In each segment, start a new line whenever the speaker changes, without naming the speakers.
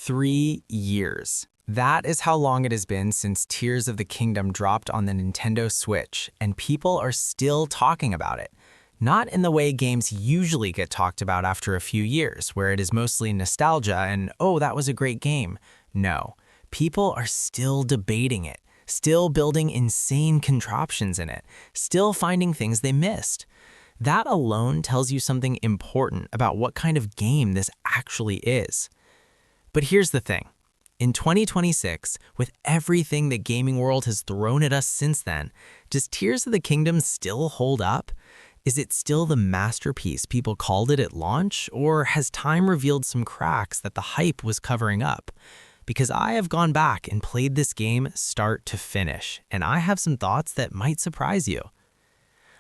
3 years. That is how long it has been since Tears of the Kingdom dropped on the Nintendo Switch, and people are still talking about it. Not in the way games usually get talked about after a few years, where it is mostly nostalgia and, oh, that was a great game. No, people are still debating it, still building insane contraptions in it, still finding things they missed. That alone tells you something important about what kind of game this actually is. But here's the thing. In 2026, with everything the gaming world has thrown at us since then, does Tears of the Kingdom still hold up? Is it still the masterpiece people called it at launch, or has time revealed some cracks that the hype was covering up? Because I have gone back and played this game start to finish, and I have some thoughts that might surprise you.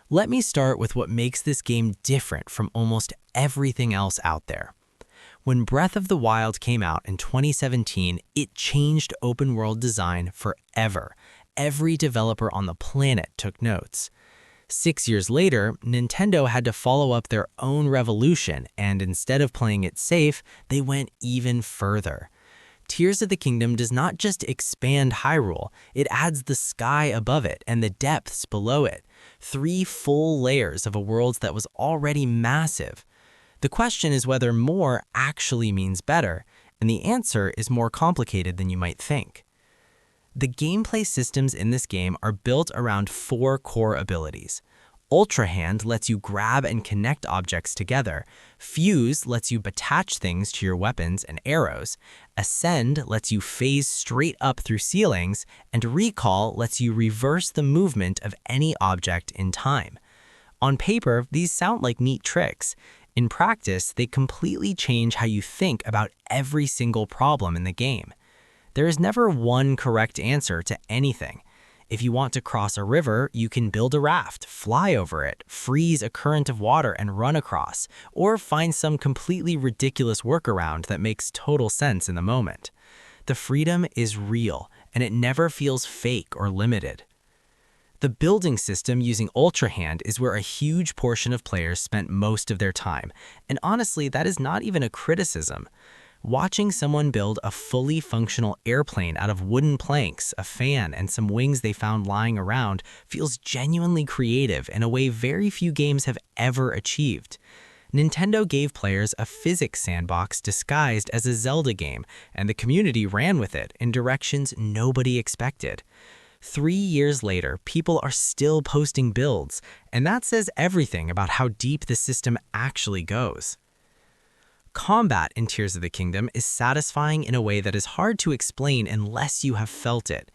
Let me start with what makes this game different from almost everything else out there. When Breath of the Wild came out in 2017, it changed open world design forever. Every developer on the planet took notes. 6 years later, Nintendo had to follow up their own revolution, and instead of playing it safe, they went even further. Tears of the Kingdom does not just expand Hyrule, it adds the sky above it and the depths below it. 3 full layers of a world that was already massive. The question is whether more actually means better, and the answer is more complicated than you might think. The gameplay systems in this game are built around 4 core abilities. Ultra Hand lets you grab and connect objects together. Fuse lets you attach things to your weapons and arrows. Ascend lets you phase straight up through ceilings. And Recall lets you reverse the movement of any object in time. On paper, these sound like neat tricks. In practice, they completely change how you think about every single problem in the game. There is never one correct answer to anything. If you want to cross a river, you can build a raft, fly over it, freeze a current of water and run across, or find some completely ridiculous workaround that makes total sense in the moment. The freedom is real, and it never feels fake or limited. The building system using Ultra Hand is where a huge portion of players spent most of their time, and honestly, that is not even a criticism. Watching someone build a fully functional airplane out of wooden planks, a fan, and some wings they found lying around feels genuinely creative in a way very few games have ever achieved. Nintendo gave players a physics sandbox disguised as a Zelda game, and the community ran with it in directions nobody expected. 3 years later, people are still posting builds, and that says everything about how deep the system actually goes. Combat in Tears of the Kingdom is satisfying in a way that is hard to explain unless you have felt it.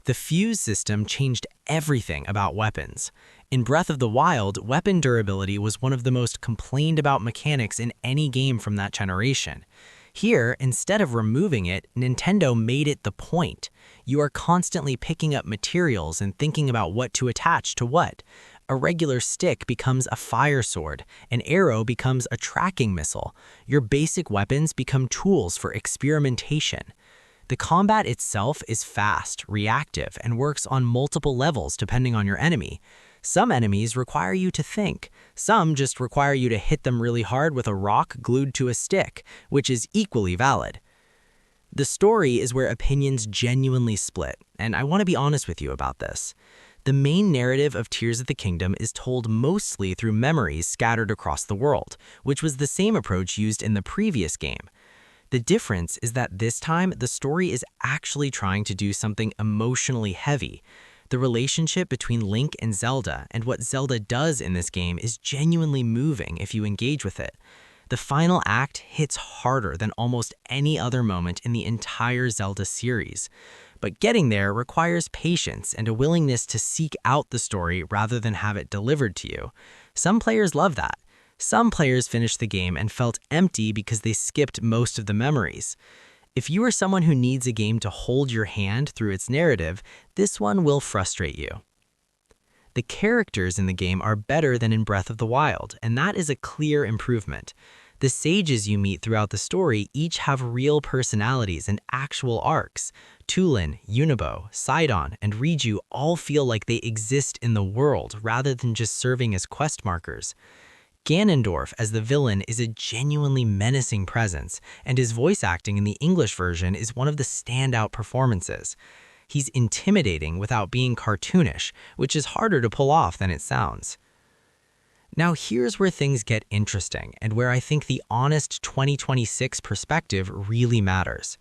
The fuse system changed everything about weapons. In Breath of the Wild, weapon durability was one of the most complained about mechanics in any game from that generation. Here, instead of removing it, Nintendo made it the point. You are constantly picking up materials and thinking about what to attach to what. A regular stick becomes a fire sword, an arrow becomes a tracking missile. Your basic weapons become tools for experimentation. The combat itself is fast, reactive, and works on multiple levels depending on your enemy. Some enemies require you to think. Some just require you to hit them really hard with a rock glued to a stick, which is equally valid. The story is where opinions genuinely split, and I want to be honest with you about this. The main narrative of Tears of the Kingdom is told mostly through memories scattered across the world, which was the same approach used in the previous game. The difference is that this time, the story is actually trying to do something emotionally heavy. The relationship between Link and Zelda and what Zelda does in this game is genuinely moving if you engage with it. The final act hits harder than almost any other moment in the entire Zelda series. But getting there requires patience and a willingness to seek out the story rather than have it delivered to you. Some players love that. Some players finished the game and felt empty because they skipped most of the memories. If you are someone who needs a game to hold your hand through its narrative, this one will frustrate you. The characters in the game are better than in Breath of the Wild, and that is a clear improvement. The sages you meet throughout the story each have real personalities and actual arcs. Tulin, Unibo, Sidon, and Riju all feel like they exist in the world rather than just serving as quest markers. Ganondorf as the villain is a genuinely menacing presence, and his voice acting in the English version is one of the standout performances. He's intimidating without being cartoonish, which is harder to pull off than it sounds. Now here's where things get interesting, and where I think the honest 2026 perspective really matters.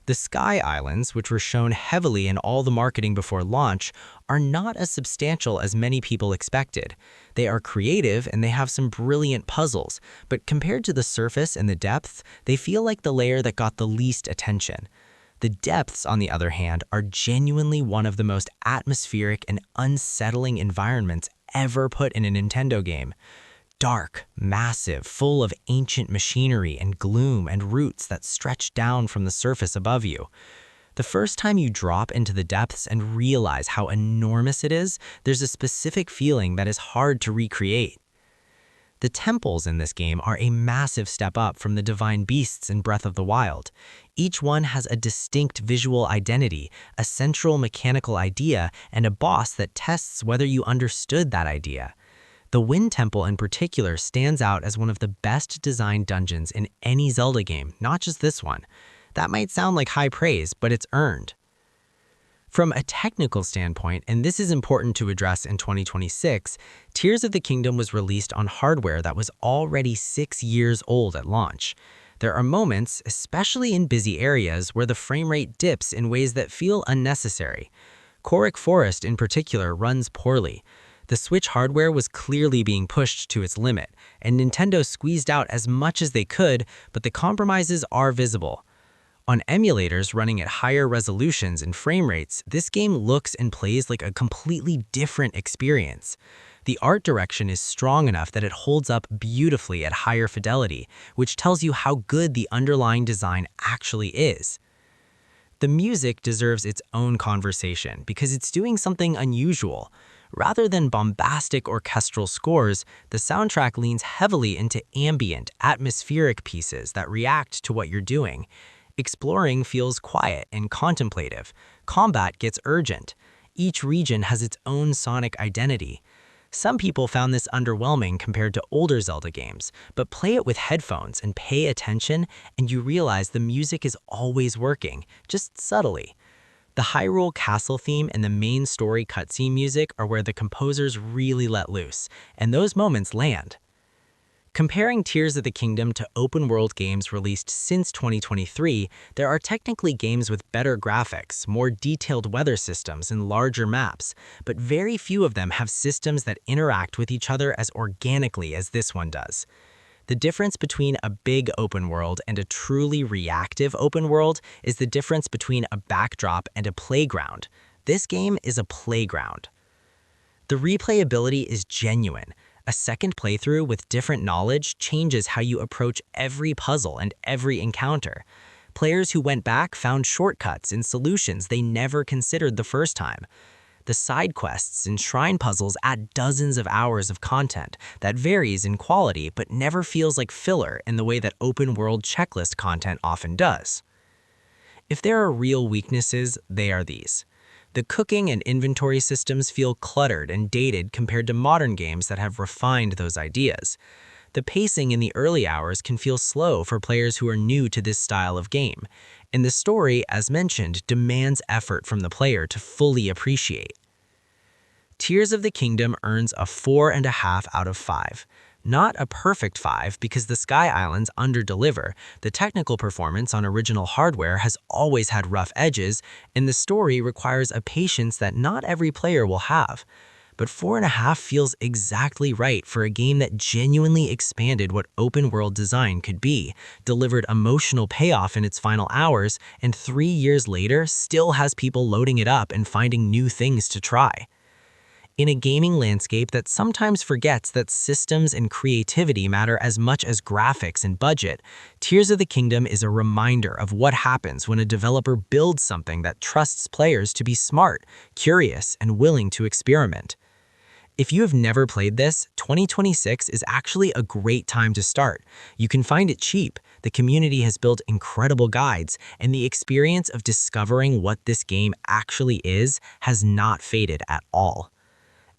The Sky Islands, which were shown heavily in all the marketing before launch, are not as substantial as many people expected. They are creative and they have some brilliant puzzles, but compared to the surface and the depths, they feel like the layer that got the least attention. The depths, on the other hand, are genuinely one of the most atmospheric and unsettling environments ever put in a Nintendo game. Dark, massive, full of ancient machinery and gloom and roots that stretch down from the surface above you. The first time you drop into the depths and realize how enormous it is, there's a specific feeling that is hard to recreate. The temples in this game are a massive step up from the divine beasts in Breath of the Wild. Each one has a distinct visual identity, a central mechanical idea, and a boss that tests whether you understood that idea. The Wind Temple in particular stands out as one of the best designed dungeons in any Zelda game, not just this one. That might sound like high praise, but it's earned. From a technical standpoint, and this is important to address in 2026, Tears of the Kingdom was released on hardware that was already 6 years old at launch. There are moments, especially in busy areas, where the frame rate dips in ways that feel unnecessary. Korok Forest in particular runs poorly. The Switch hardware was clearly being pushed to its limit, and Nintendo squeezed out as much as they could, but the compromises are visible. On emulators running at higher resolutions and frame rates, this game looks and plays like a completely different experience. The art direction is strong enough that it holds up beautifully at higher fidelity, which tells you how good the underlying design actually is. The music deserves its own conversation because it's doing something unusual. Rather than bombastic orchestral scores, the soundtrack leans heavily into ambient, atmospheric pieces that react to what you're doing. Exploring feels quiet and contemplative. Combat gets urgent. Each region has its own sonic identity. Some people found this underwhelming compared to older Zelda games, but play it with headphones and pay attention, and you realize the music is always working, just subtly. The Hyrule Castle theme and the main story cutscene music are where the composers really let loose, and those moments land. Comparing Tears of the Kingdom to open-world games released since 2023, there are technically games with better graphics, more detailed weather systems, and larger maps, but very few of them have systems that interact with each other as organically as this one does. The difference between a big open world and a truly reactive open world is the difference between a backdrop and a playground. This game is a playground. The replayability is genuine. A second playthrough with different knowledge changes how you approach every puzzle and every encounter. Players who went back found shortcuts and solutions they never considered the first time. The side quests and shrine puzzles add dozens of hours of content that varies in quality but never feels like filler in the way that open-world checklist content often does. If there are real weaknesses, they are these. The cooking and inventory systems feel cluttered and dated compared to modern games that have refined those ideas. The pacing in the early hours can feel slow for players who are new to this style of game, and the story, as mentioned, demands effort from the player to fully appreciate. Tears of the Kingdom earns a 4.5 out of 5. Not a perfect 5 because the Sky Islands underdeliver, the technical performance on original hardware has always had rough edges, and the story requires a patience that not every player will have. But 4.5 feels exactly right for a game that genuinely expanded what open-world design could be, delivered emotional payoff in its final hours, and 3 years later still has people loading it up and finding new things to try. In a gaming landscape that sometimes forgets that systems and creativity matter as much as graphics and budget, Tears of the Kingdom is a reminder of what happens when a developer builds something that trusts players to be smart, curious, and willing to experiment. If you have never played this, 2026 is actually a great time to start. You can find it cheap, the community has built incredible guides, and the experience of discovering what this game actually is has not faded at all.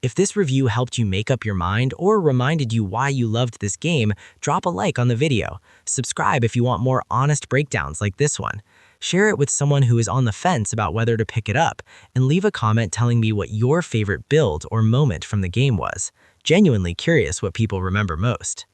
If this review helped you make up your mind or reminded you why you loved this game, drop a like on the video. Subscribe if you want more honest breakdowns like this one. Share it with someone who is on the fence about whether to pick it up, and leave a comment telling me what your favorite build or moment from the game was. Genuinely curious what people remember most.